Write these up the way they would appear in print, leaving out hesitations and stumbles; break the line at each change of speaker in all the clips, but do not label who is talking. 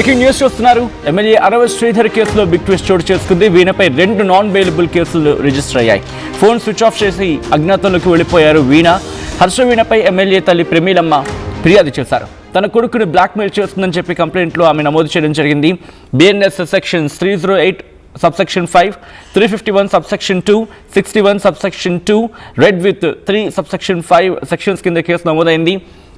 Breaking news చూస్తున్నారు. MLA అరవ శ్రీధర్ కేసులో big twist చోటు చేసుకుంది. వీణపై 2 నాన్ బెయిలబుల్ కేసులు రిజిస్టర్ అయ్యాయి. ఫోన్ స్విచ్ ఆఫ్ చేసి అజ్ఞాతంలోకి వెళ్లిపోయారు వీణ. హర్ష వీణపై ఎమ్మెల్యే తల్లి ప్రమీలమ్మ ఫిర్యాదు చేశారు. తన కొడుకుని బ్లాక్మెయిల్ చేస్తుందని చెప్పి కంప్లైంట్లో ఆమె నమోదు చేయడం జరిగింది. BNS section 308 subsection 5, 351 subsection 2, 61 subsection 2, read with 3 subsection 5 sections కింద కేసు నమోదైంది.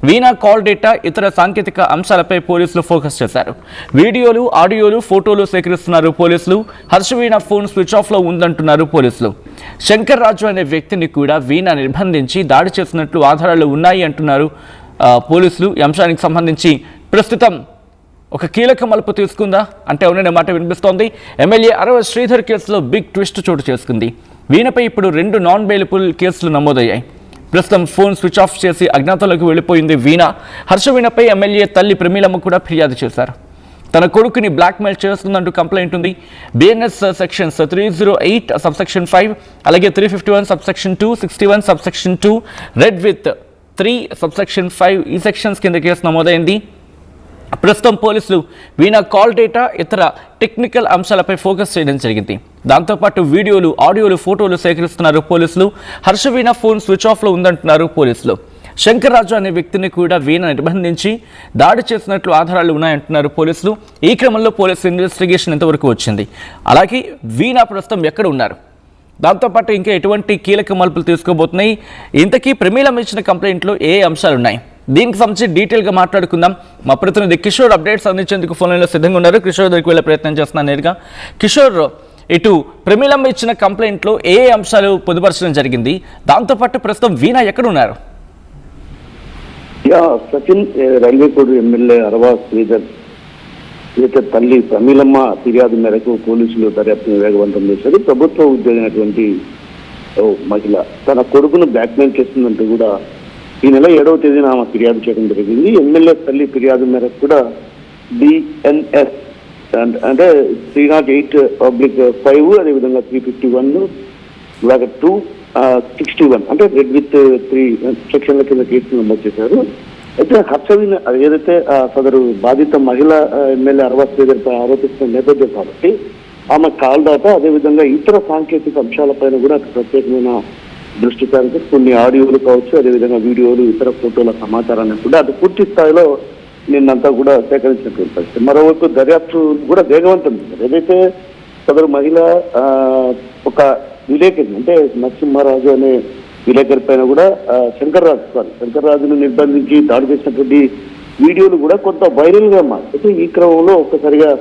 వీణా కాల్ డేటా ఇతర సాంకేతిక అంశాలపై పోలీసులు ఫోకస్ చేశారు. వీడియోలు, ఆడియోలు, ఫోటోలు సేకరిస్తున్నారు పోలీసులు. హర్ష వీణ ఫోన్ స్విచ్ ఆఫ్లో ఉందంటున్నారు పోలీసులు. శంకర్ రాజు అనే వ్యక్తిని కూడా వీణ నిర్బంధించి దాడి చేసినట్లు ఆధారాలు ఉన్నాయి అంటున్నారు పోలీసులు. ఈ అంశానికి సంబంధించి ప్రస్తుతం ఒక కీలక మలుపు తీసుకుందా అంటే అవుననే మాట వినిపిస్తోంది. ఎమ్మెల్యే అరవ శ్రీధర్ కేసులో బిగ్ ట్విస్ట్ చోటు చేసుకుంది. వీణపై ఇప్పుడు 2 నాన్ బెయిలబుల్ కేసులు నమోదయ్యాయి. ప్రస్తుతం ఫోన్ స్విచ్ ఆఫ్ చేసి అజ్ఞాతంలోకి వెళ్ళిపోయింది వీణ. హర్ష వీణపై ఎమ్మెల్యే తల్లి ప్రమీలమ్మ కూడా ఫిర్యాదు చేశారు. తన కొడుకుని బ్లాక్మెయిల్ చేస్తుందంటూ కంప్లైంట్ ఉంది. బిఎన్ఎస్ సెక్షన్స్ 308 సబ్సెక్షన్ 5, అలాగే 351 subsection 2, 61 subsection 2, red with 3 subsection 5 ఈ సెక్షన్స్ కింద కేసు నమోదైంది. ప్రస్తుతం పోలీసులు వీణ కాల్ డేటా ఇతర టెక్నికల్ అంశాలపై ఫోకస్ చేయడం జరిగింది. దాంతోపాటు వీడియోలు, ఆడియోలు, ఫోటోలు సేకరిస్తున్నారు పోలీసులు. హర్ష వీణ ఫోన్ స్విచ్ ఆఫ్లో ఉందంటున్నారు పోలీసులు. శంకర్ రాజు అనే వ్యక్తిని కూడా వీణ నిర్బంధించి దాడి చేసినట్లు ఆధారాలు ఉన్నాయంటున్నారు పోలీసులు. ఈ క్రమంలో పోలీసు ఇన్వెస్టిగేషన్ ఎంతవరకు వచ్చింది, అలాగే వీణ ప్రస్తుతం ఎక్కడ ఉన్నారు, దాంతోపాటు ఇంకా ఎటువంటి కీలక మలుపులు తీసుకోబోతున్నాయి, ఇంతకీ ప్రమీలమ్మ ఇచ్చిన కంప్లైంట్లో ఏ అంశాలున్నాయి, దీనికి సంబంధించి డీటెయిల్గా మాట్లాడుకుందాం. మా ప్రతినిధి కిషోర్ అప్డేట్స్ అందించేందుకు ఫోన్ లైన్లో సిద్ధంగా ఉన్నారు. కిషోర్ దగ్గరికి వెళ్ళే ప్రయత్నం చేస్తున్నాను నేరుగా. కిషోర్, ఇటు ప్రమీలమ్మ ఇచ్చిన కంప్లైంట్లో ఏ అంశాలు పొందుపరచడం జరిగింది, దాంతోపాటు ప్రస్తుతం వీణ ఎక్కడ ఉన్నారు?
సచిన్, రైల్వే కోడ్ ఎమ్మెల్యే అరవ శ్రీధర్ తల్లి ప్రమీలమ్మ ఫిర్యాదు మేరకు పోలీసులు దర్యాప్తును వేగవంతం చేశారు. ప్రభుత్వ ఉద్యోగి అయినటువంటి మహిళ తన కొడుకును బ్లాక్మెయిల్ చేస్తుందంటూ కూడా ఈ నెల 7వ తేదీన ఆమె ఫిర్యాదు చేయడం జరిగింది. ఎమ్మెల్యే తల్లి ఫిర్యాదు మేరకు కూడా బిఎన్ఎస్ అంటే 308/5, అదేవిధంగా 351 అలాగే 261 అంటే రెడ్ విత్ 3 సెక్షన్ల కింద కేసులు నమోదు చేశారు. అయితే హర్షవీణ ఏదైతే సదరు బాధిత మహిళ ఎమ్మెల్యే అరవ శ్రీధర్పై ఆరోపిస్తున్న నేపథ్యం కాబట్టి ఆమె కాల్ డేటా అదేవిధంగా ఇతర సాంకేతిక అంశాలపైన కూడా ప్రత్యేకమైన దృష్టి సారించి కొన్ని ఆడియోలు కావచ్చు, అదేవిధంగా వీడియోలు, ఇతర ఫోటోల సమాచారాన్ని కూడా అది పూర్తి స్థాయిలో నిన్నంతా కూడా సేకరించినటువంటి పరిస్థితి. మరోవైపు దర్యాప్తు కూడా వేగవంతం చేశారు. ఏదైతే సదరు మహిళ ఒక విలేకరి అంటే నరసింహారాజు అనే విలేకరి పైన కూడా శంకర్ రాజును నిర్బంధించి దాడి చేసినటువంటి వీడియోలు కూడా కొంత వైరల్ గా మారితే ఈ క్రమంలో ఒక్కసారిగా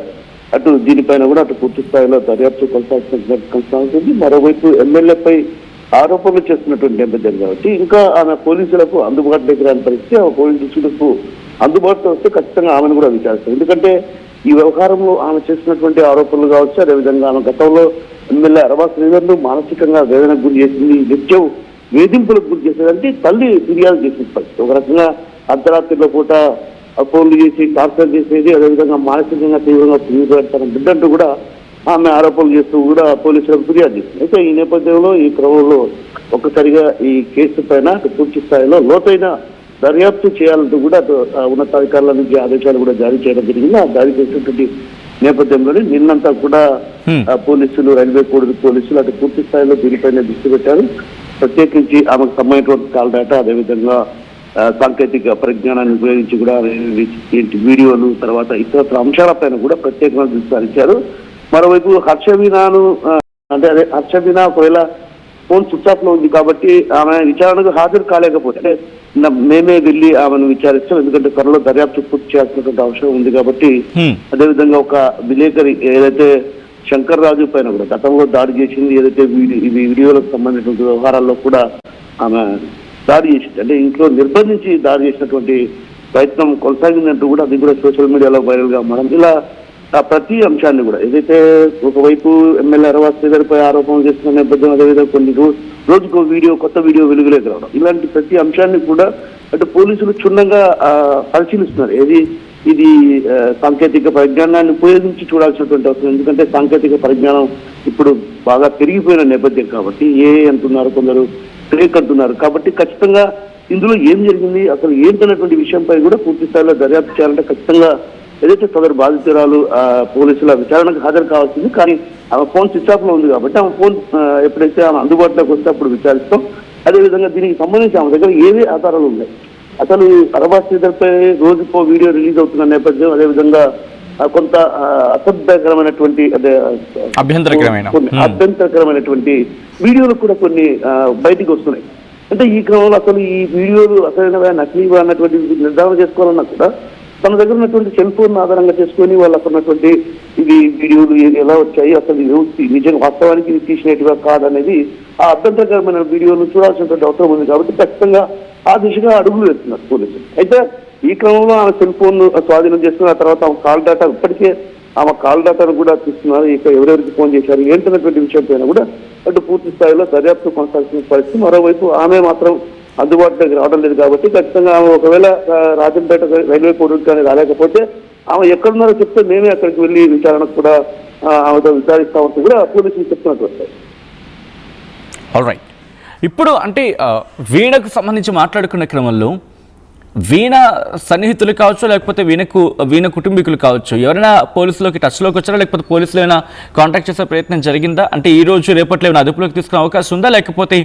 అటు దీనిపైన కూడా అటు పూర్తి స్థాయిలో దర్యాప్తు కొనసాగుతుంది. మరోవైపు ఎమ్మెల్యేపై ఆరోపణలు చేస్తున్నటువంటి నేపథ్యం కాబట్టి ఇంకా ఆమె పోలీసులకు అందుబాటులోకి రాని పరిస్థితి. ఆ పోలీసులకు అందుబాటులో వస్తే ఖచ్చితంగా ఆమెను కూడా విచారిస్తారు. ఎందుకంటే ఈ వ్యవహారంలో ఆమె చేసినటువంటి ఆరోపణలు కావచ్చు, అదేవిధంగా ఆమె గతంలో ఎమ్మెల్యే అరవ శ్రీధర్ను మానసికంగా వేదనకు గురి చేసింది, నిత్యం వేధింపులకు గురి చేసేదంటే తల్లి ఫిర్యాదు చేసిన పరిస్థితి. ఒక రకంగా అర్ధరాత్రిలో పూట ఫోన్లు చేసి టార్చర్ చేసేది, అదేవిధంగా మానసికంగా తీవ్రంగా తన బిడ్డంటూ కూడా ఆమె ఆరోపణలు చేస్తూ కూడా పోలీసులకు ఫిర్యాదు చేసింది. అయితే ఈ నేపథ్యంలో ఈ క్రమంలో ఒక్కసారిగా ఈ కేసు పైన పూర్తి స్థాయిలో లోతైన దర్యాప్తు చేయాలంటూ కూడా ఉన్నతాధికారుల నుంచి ఆదేశాలు కూడా జారీ చేయడం జరిగింది. ఆ జారీ చేసినటువంటి నేపథ్యంలోనే నిన్నంతా కూడా పోలీసులు, రైల్వే కోడ్ పోలీసులు అటు పూర్తి స్థాయిలో దీనిపైన దృష్టి పెట్టారు. ప్రత్యేకించి ఆమెకు సంబంధించిన కాల్ డేటా, అదేవిధంగా సాంకేతిక పరిజ్ఞానాన్ని ఉపయోగించి కూడా వీడియోలు, తర్వాత ఇతర అంశాలపైన కూడా ప్రత్యేకంగా దృష్టి సారించారు. మరోవైపు హర్ష వీణను అంటే హర్ష వీణ ఒకవేళ ఫోన్ స్విచ్ ఆఫ్ లో ఉంది కాబట్టి ఆమె విచారణకు హాజరు కాలేకపోతే మేమే వెళ్ళి ఆమెను విచారిస్తాం, ఎందుకంటే త్వరలో దర్యాప్తు పూర్తి చేయాల్సినటువంటి అవసరం ఉంది కాబట్టి. అదేవిధంగా ఒక విలేకరి ఏదైతే శంకర్ రాజు పైన కూడా గతంలో దాడి చేసింది, ఏదైతే వీడియోలకు సంబంధించిన వ్యవహారాల్లో కూడా ఆమె దాడి చేసింది, అంటే ఇంట్లో నిర్బంధించి దాడి చేసినటువంటి ప్రయత్నం కొనసాగిందంటూ కూడా అది కూడా సోషల్ మీడియాలో వైరల్ గా మారింది. ఇలా ప్రతి అంశాన్ని కూడా ఏదైతే ఒకవైపు ఎమ్మెల్యే అరవ శ్రీధర్పై ఆరోపణలు చేస్తున్న నేపథ్యం, అదేవిధంగా కొన్ని రోజుకు కొత్త వీడియో వెలుగులోకి రావడం, ఇలాంటి ప్రతి అంశాన్ని కూడా అటు పోలీసులు క్షుణ్ణంగా పరిశీలిస్తున్నారు. ఇది సాంకేతిక పరిజ్ఞానాన్ని ఉపయోగించి చూడాల్సినటువంటి అవసరం. ఎందుకంటే సాంకేతిక పరిజ్ఞానం ఇప్పుడు బాగా పెరిగిపోయిన నేపథ్యం కాబట్టి అంటున్నారు, కొందరు ఫేక్ అంటున్నారు. కాబట్టి ఖచ్చితంగా ఇందులో ఏం జరిగింది, అసలు ఏంటన్నటువంటి విషయంపై కూడా పూర్తి స్థాయిలో దర్యాప్తు చేయాలంటే ఖచ్చితంగా ఏదైతే సదరు బాధితురాలు పోలీసుల విచారణకు హాజరు కావాల్సింది, కానీ ఆమె ఫోన్ స్విచ్ ఆఫ్ లో ఉంది కాబట్టి ఆమె ఫోన్ ఎప్పుడైతే ఆమె అందుబాటులోకి వస్తే అప్పుడు విచారిస్తాం. అదేవిధంగా దీనికి సంబంధించి ఆమె దగ్గర ఏవే ఆధారాలు ఉన్నాయి, అసలు అరబాజ్ శ్రీధర్పై రోజుకో వీడియో రిలీజ్ అవుతున్న నేపథ్యం, అదేవిధంగా కొంత అసభ్యకరమైనటువంటి అభ్యంతరకరమైనటువంటి వీడియోలు కూడా కొన్ని బయటికి వస్తున్నాయి. అంటే ఈ క్రమంలో అసలు ఈ వీడియోలు అసలైనవా నకిలీవా అన్నటువంటి నిర్ధారణ చేసుకోవాలన్నా కూడా తన దగ్గర ఉన్నటువంటి సెల్ ఫోన్ ఆధారంగా చేసుకొని వాళ్ళు అక్కడ ఉన్నటువంటి ఇవి వీడియోలు ఎలా వచ్చాయి, అసలు నిజంగా వాస్తవానికి ఇది తీసినట్టుగా కాదనేది ఆ అభ్యంతరకరమైన వీడియోలు చూడాల్సినటువంటి అవసరం ఉంది. కాబట్టి ఖచ్చితంగా ఆ దిశగా అడుగులు వేస్తున్నారు పోలీసులు. అయితే ఈ క్రమంలో ఆమె సెల్ ఫోన్ స్వాధీనం చేసుకున్న తర్వాత ఆమె కాల్ డేటా ఇప్పటికే ఆమె కాల్ డేటాను కూడా తీస్తున్నారు. ఇక ఎవరెవరికి ఫోన్ చేశారు ఏంటన్నటువంటి విషయం పైన కూడా అటు పూర్తి స్థాయిలో దర్యాప్తు కొనసాగుతున్న పరిస్థితి. మరోవైపు ఆమె మాత్రం అందుబాటులోకి రావడం లేదు కాబట్టి ఖచ్చితంగా ఆమె ఒకవేళ రాజంపేట రైల్వే కోర్టు కానీ రాలేకపోతే ఆమె ఎక్కడున్నారో చెప్తే మేమే అక్కడికి వెళ్ళి విచారణకు కూడా ఆమెతో విచారిస్తామంటూ కూడా పోలీసులు చెప్తున్నట్టు.
ఆల్రైట్, ఇప్పుడు అంటే వీణకు సంబంధించి మాట్లాడుకున్న క్రమంలో వీణ సన్నిహితులు కావచ్చు, లేకపోతే వీణ కుటుంబీకులు కావచ్చు, ఎవరైనా పోలీసులోకి టచ్లోకి వచ్చారా, లేకపోతే పోలీసులు ఏమైనా కాంటాక్ట్ చేసే ప్రయత్నం జరిగిందా? అంటే ఈ రోజు రేపట్లో ఏమైనా అదుపులోకి తీసుకునే అవకాశం ఉందా, లేకపోతే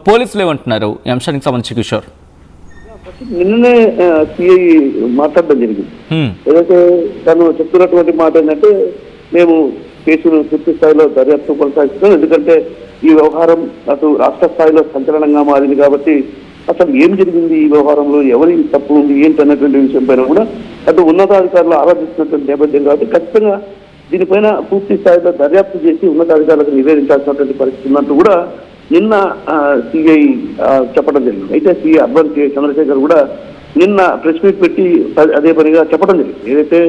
పోలీసులు ఏమంటున్నారు ఈ అంశానికి సంబంధించి? కిషోర్,
నిన్ననే సిఐ మాట్లాడడం జరిగింది. ఏదైతే తను చెప్తున్నటువంటి మాట ఏంటంటే, మేము కేసును పూర్తి స్థాయిలో దర్యాప్తు కొనసాగిస్తున్నాం, ఎందుకంటే ఈ వ్యవహారం అటు రాష్ట్ర స్థాయిలో సంచలనంగా మారింది కాబట్టి అసలు ఏం జరిగింది, ఈ వ్యవహారంలో ఎవరి తప్పు ఉంది ఏంటి అన్నటువంటి విషయం పైన కూడా అటు ఉన్నతాధికారులు ఆరాధిస్తున్నటువంటి నేపథ్యం కాబట్టి ఖచ్చితంగా దీనిపైన పూర్తి స్థాయిలో దర్యాప్తు చేసి ఉన్నతాధికారులకు నివేదించాల్సినటువంటి పరిస్థితి ఉన్నట్టు కూడా నిన్న సిఐ చెప్పడం జరిగింది. అయితే సిఐ అర్బన్ చంద్రశేఖర్ కూడా నిన్న ప్రెస్ మీట్ పెట్టి అదే పనిగా చెప్పడం జరిగింది. ఏదైతే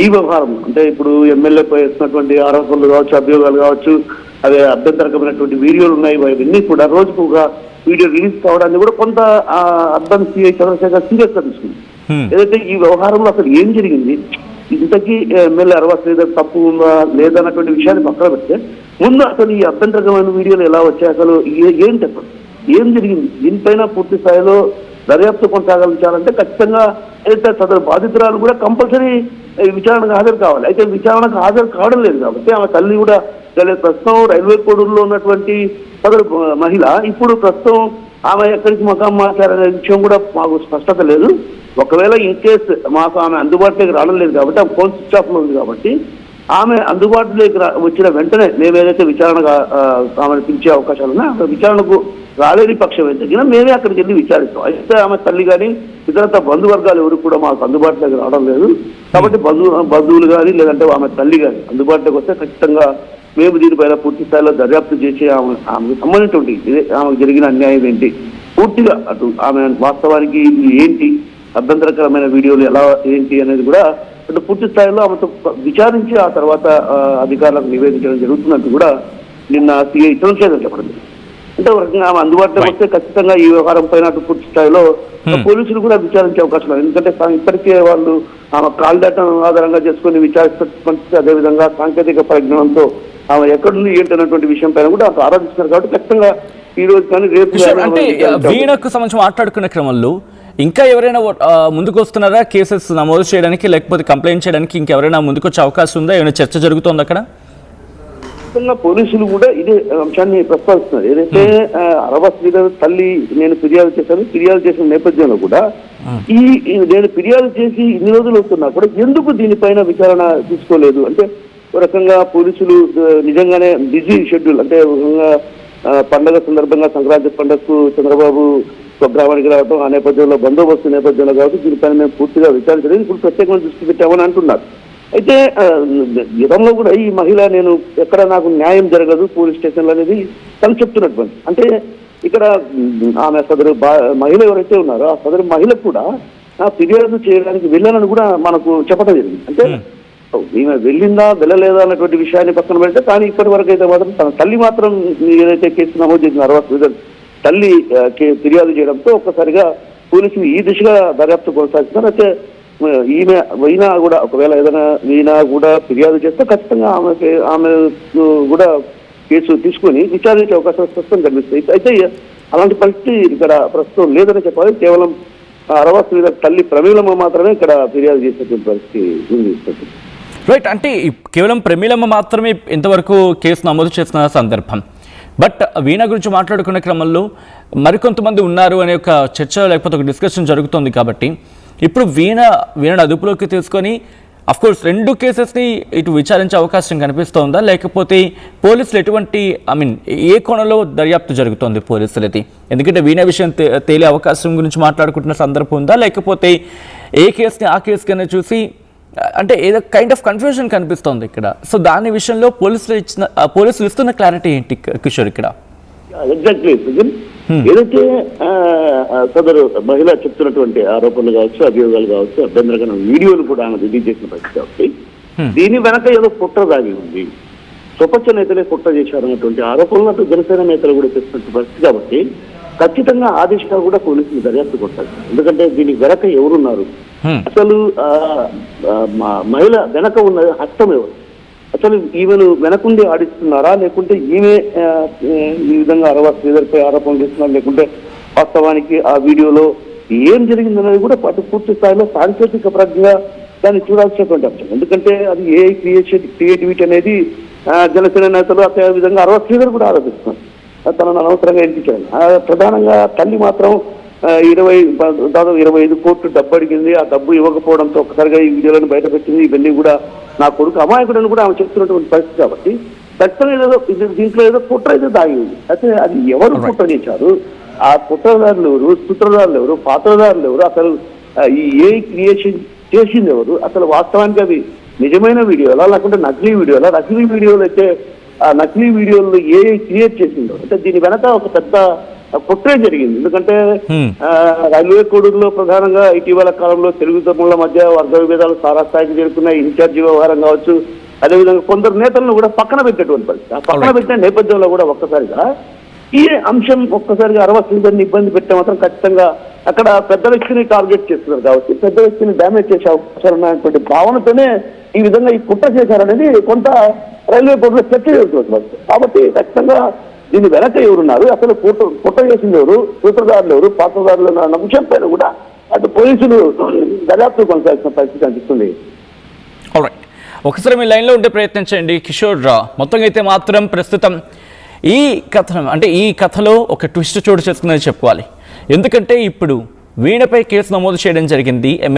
ఈ వ్యవహారం అంటే ఇప్పుడు ఎమ్మెల్యేపై వేసినటువంటి ఆరోపణలు కావచ్చు, అభియోగాలు కావచ్చు, అదే అభ్యంతరకమైనటువంటి వీడియోలు ఉన్నాయి, అవన్నీ కూడా రోజుకు ఒక వీడియో రిలీజ్ కావడాన్ని కూడా కొంత అర్బన్ సిఐ చంద్రశేఖర్ సీరియస్ గా తీసుకుంది. ఏదైతే ఈ వ్యవహారంలో అసలు ఏం జరిగింది, ఇంతకీ ఎమ్మెల్యే అరబాజ్ శ్రీధర్ తప్పు ఉందా లేదా అన్నటువంటి విషయాన్ని పక్కన పెడితే ముందు అసలు ఈ అభ్యంతరకమైన వీడియోలు ఎలా వచ్చాయి, అసలు ఏంటి అసలు ఏం జరిగింది, దీనిపైన పూర్తి స్థాయిలో దర్యాప్తు కొనసాగించాలంటే ఖచ్చితంగా అయితే సదరు బాధితురాలు కూడా కంపల్సరీ విచారణకు హాజరు కావాలి. అయితే విచారణకు హాజరు కావడం లేదు కాబట్టి ఆమె తల్లి కూడా ప్రస్తుతం రైల్వే కోడూరులో ఉన్నటువంటి సదరు మహిళ ఇప్పుడు ప్రస్తుతం ఆమె ఎక్కడికి మకాం మార్చారనే విషయం కూడా మాకు స్పష్టత లేదు. ఒకవేళ ఇన్ కేస్ మాకు ఆమె అందుబాటులోకి రావడం లేదు కాబట్టి ఆమె ఫోన్ స్విచ్ ఆఫ్ లో ఉంది కాబట్టి ఆమె అందుబాటులోకి వచ్చిన వెంటనే మేము ఏదైతే విచారణగా ఆమెను పిలిచే అవకాశాలు ఉన్నాయో విచారణకు రాలేని పక్షం అయితే మేమే అక్కడికి వెళ్ళి విచారిస్తాం. అయితే ఆమె తల్లి కానీ ఇతరత బంధువర్గాలు ఎవరు కూడా మాకు అందుబాటులోకి రావడం లేదు కాబట్టి బంధువులు కానీ లేదంటే ఆమె తల్లి కానీ అందుబాటులోకి వస్తే ఖచ్చితంగా మేము దీనిపైన పూర్తి స్థాయిలో దర్యాప్తు చేసి ఆమెకు సంబంధించి ఆమెకు జరిగిన అన్యాయం ఏంటి పూర్తిగా అటు ఆమె వాస్తవానికి ఏంటి అభ్యంతరకరమైన వీడియోలు ఎలా ఏంటి అనేది కూడా అటు పూర్తి స్థాయిలో ఆమెతో విచారించి ఆ తర్వాత అధికారులకు నివేదించడం జరుగుతున్నట్టు కూడా నిన్న సిఐ చంద్రశేఖర్ చెప్పడం. అంటే ఒక రకంగా ఆమె అందుబాటులోకి వస్తే ఖచ్చితంగా ఈ వ్యవహారం పైన అటు పూర్తి స్థాయిలో పోలీసులు కూడా విచారించే అవకాశం ఉంది. ఎందుకంటే ఇప్పటికే వాళ్ళు ఆమె కాల్ డేటాను ఆధారంగా చేసుకుని విచారిస్తే అదేవిధంగా సాంకేతిక పరిజ్ఞానంతో ఆమె ఎక్కడుంది ఏంటన్నటువంటి విషయం పైన కూడా అటు ఆరాధిస్తున్నారు కాబట్టి ఖచ్చితంగా ఈ రోజు కానీ రేపు.
అంటే వీణకు సంబంధించి మాట్లాడుకునే క్రమంలో ఇంకా ఎవరైనా ముందుకు వస్తున్నారా కేసెస్ నమోదు చేయడానికి, లేకపోతే కంప్లైంట్ చేయడానికి ఇంకెవరైనా ముందుకు వచ్చే అవకాశం ఉందా? ఏమైనా చర్చ జరుగుతోంది అక్కడ?
పోలీసులు కూడా ఇదే అంశాన్ని ప్రస్తావిస్తున్నారు. ఏదైతే అరబాజ్ శ్రీధర్ తల్లి నేను ఫిర్యాదు చేసిన నేపథ్యంలో కూడా నేను ఫిర్యాదు చేసి ఇన్ని రోజులు వస్తున్నా కూడా ఎందుకు దీనిపైన విచారణ తీసుకోలేదు అంటే ఒక రకంగా పోలీసులు నిజంగానే బిజీ షెడ్యూల్ అంటే పండగ సందర్భంగా సంక్రాంతి పండుగకు చంద్రబాబు స్వగ్రామానికి రావడం ఆ నేపథ్యంలో బందోబస్తు నేపథ్యంలో కాబట్టి దీనిపైన మేము పూర్తిగా విచారించలేదు, ఇప్పుడు ప్రత్యేకంగా దృష్టి పెట్టామని అంటున్నారు. అయితే గతంలో కూడా ఈ మహిళ నేను ఎక్కడ నాకు న్యాయం జరగదు పోలీస్ స్టేషన్లో అనేది తను చెప్తున్నటువంటి అంటే ఇక్కడ ఆమె సదరు మహిళ ఎవరైతే ఉన్నారో ఆ సదరు మహిళకు కూడా ఫిర్యాదు చేయడానికి వెళ్ళాలని కూడా మనకు చెప్పడం జరిగింది. అంటే ఈమె వెళ్ళిందా వెళ్ళలేదా అన్నటువంటి విషయాన్ని పక్కన పెడితే కానీ ఇప్పటి వరకు అయితే మాత్రం తన తల్లి మాత్రం ఏదైతే కేసు నమోదు చేసిన అరబాజ్ శ్రీధర్ తల్లి ఫిర్యాదు చేయడంతో ఒక్కసారిగా పోలీసులు ఈ దిశగా దర్యాప్తు కొనసాగుతున్నారు. అయితే ఈమె వీణా కూడా ఒకవేళ ఏదైనా వీణా కూడా ఫిర్యాదు చేస్తే ఖచ్చితంగా ఆమె కూడా కేసు తీసుకొని విచారించే అవకాశాలు ప్రస్తుతం కనిపిస్తాయి. అయితే అలాంటి పరిస్థితి ఇక్కడ ప్రస్తుతం లేదని చెప్పాలి. కేవలం అరవ శ్రీధర్ తల్లి ప్రమీలమ్మ మాత్రమే ఇక్కడ ఫిర్యాదు చేసేటువంటి పరిస్థితి ఉంది.
రైట్, అంటే కేవలం ప్రమీలమ్మ మాత్రమే ఇంతవరకు కేసు నమోదు చేసిన సందర్భం. బట్ వీణ గురించి మాట్లాడుకునే క్రమంలో మరికొంతమంది ఉన్నారు అనే ఒక చర్చ లేకపోతే ఒక డిస్కషన్ జరుగుతుంది. కాబట్టి ఇప్పుడు వీణను అదుపులోకి తీసుకొని అఫ్కోర్స్ 2 కేసెస్ని ఇటు విచారించే అవకాశం కనిపిస్తోందా, లేకపోతే పోలీసులు ఎటువంటి ఏ కోణంలో దర్యాప్తు జరుగుతోంది పోలీసులది? ఎందుకంటే వీణ విషయం తేలే అవకాశం గురించి మాట్లాడుకుంటున్న సందర్భం ఉందా, లేకపోతే ఏ కేసుని ఆ కేసుకైనా చూసి అంటే ఏదో కైండ్ ఆఫ్ కన్ఫ్యూజన్ కనిపిస్తోంది ఇక్కడ. సో దాని విషయంలో పోలీసులు ఇస్తున్న క్లారిటీ ఏంటి కిషోర్ ఇక్కడ?
ఎగ్జాక్ట్లీ ఏదైతే సదరు మహిళ చెప్తున్నటువంటి ఆరోపణలు కావచ్చు, అభియోగాలు కావచ్చు, అభ్యంతరకరమైన వీడియోలు కూడా ఆమె రిలీజ్ చేసిన పరిస్థితి కాబట్టి దీని వెనక ఏదో కుట్ర దాగి ఉంది. స్వపక్ష నేతలే కుట్ర చేశారన్నటువంటి ఆరోపణలు అటు జనసేన నేతలు కూడా చేస్తున్న పరిస్థితి కాబట్టి ఖచ్చితంగా ఆ దిశగా కూడా పోలీసులు దర్యాప్తు కొట్టాలి. ఎందుకంటే దీనికి వెనక ఎవరున్నారు, అసలు మహిళ వెనక ఉన్న హస్తం ఎవరు, అసలు ఈమెను వెనకుండి ఆడిస్తున్నారా, లేకుంటే ఈమె ఈ విధంగా అరవ శ్రీధర్పై ఆరోపణలు చేస్తున్నారు, లేకుంటే వాస్తవానికి ఆ వీడియోలో ఏం జరిగిందనేది కూడా పూర్తి స్థాయిలో సాంకేతిక పరంగా దాన్ని చూడాల్సినటువంటి అంశం. ఎందుకంటే అది ఏ క్రియేటివిటీ అనేది జనసేన నేతలు అదే విధంగా అరవ శ్రీధర్ కూడా ఆరోపిస్తున్నారు. తనను అనవసరంగా ఎంపించారు. ప్రధానంగా తల్లి మాత్రం దాదాపు 25 కోట్లు డబ్బు అడిగింది. ఆ డబ్బు ఇవ్వకపోవడంతో ఒక్కసారిగా ఈ వీడియోలను బయటపెట్టింది. ఇవన్నీ కూడా నా కొడుకు అమాయకుడని కూడా ఆమె చెప్తున్నటువంటి పరిస్థితి కాబట్టి ఖచ్చితంగా ఏదో దీంట్లో ఏదో కుట్ర అయితే దాగి ఉంది. అయితే అది ఎవరు కుట్ర చేశారు, ఆ కుట్రదారులు ఎవరు, సూత్రధారులు ఎవరు, పాత్రధారులు ఎవరు, అసలు ఈ ఏ క్రియేషన్ చేసింది ఎవరు, అసలు వాస్తవానికి అది నిజమైన వీడియోలా లేకుంటే నకిలీ వీడియోలా? నకిలీ వీడియోలు అయితే ఆ నకిలీ వీడియోలు ఏ క్రియేట్ చేసిందో అంటే దీని వెనక ఒక పెద్ద కుట్రే జరిగింది. ఎందుకంటే రైల్వే కోడూరులో ప్రధానంగా ఇటీవల కాలంలో తెలుగు తమ్ముళ్ల మధ్య వర్గ విభేదాలు తారాస్థాయికి చేరుకున్నాయి. ఇన్ఛార్జి వ్యవహారం కావచ్చు, అదేవిధంగా కొందరు నేతలను కూడా పక్కన పెట్టేటువంటి పరిస్థితి. ఆ పక్కన పెట్టిన నేపథ్యంలో కూడా ఒక్కసారిగా ఈ అంశం ఒక్కసారిగా అరవ శ్రీధర్ని ఇబ్బంది పెట్టే మాత్రం ఖచ్చితంగా అక్కడ పెద్ద వ్యక్తిని టార్గెట్ చేస్తున్నారు కాబట్టి పెద్ద వ్యక్తిని డ్యామేజ్ చేసే అవకాశాలు ఉన్నటువంటి భావనతోనే ఈ విధంగా ఈ కుట్ర చేశారనేది కొంత రైల్వే బోర్డులో చర్చ జరుగుతుంది. కాబట్టి ఖచ్చితంగా దీని వెనక ఎవరున్నారు, అసలు కుట్ర చేసింది ఎవరు, సూత్రధారులు ఎవరు, పాత్రధారులు అన్న అంశం పైన కూడా అటు పోలీసులు దర్యాప్తు కొనసాగిన పరిస్థితి అనిపిస్తుంది.
ఒకసారి మీ లైన్లో ఉండే ప్రయత్నం చేయండి కిషోర్. మొత్తంగా అయితే మాత్రం ప్రస్తుతం ఈ కథలో ఒక ట్విస్ట్ చోటు చేసుకుందని చెప్పుకోవాలి. ఎందుకంటే ఇప్పుడు వీణపై కేసు నమోదు చేయడం జరిగింది.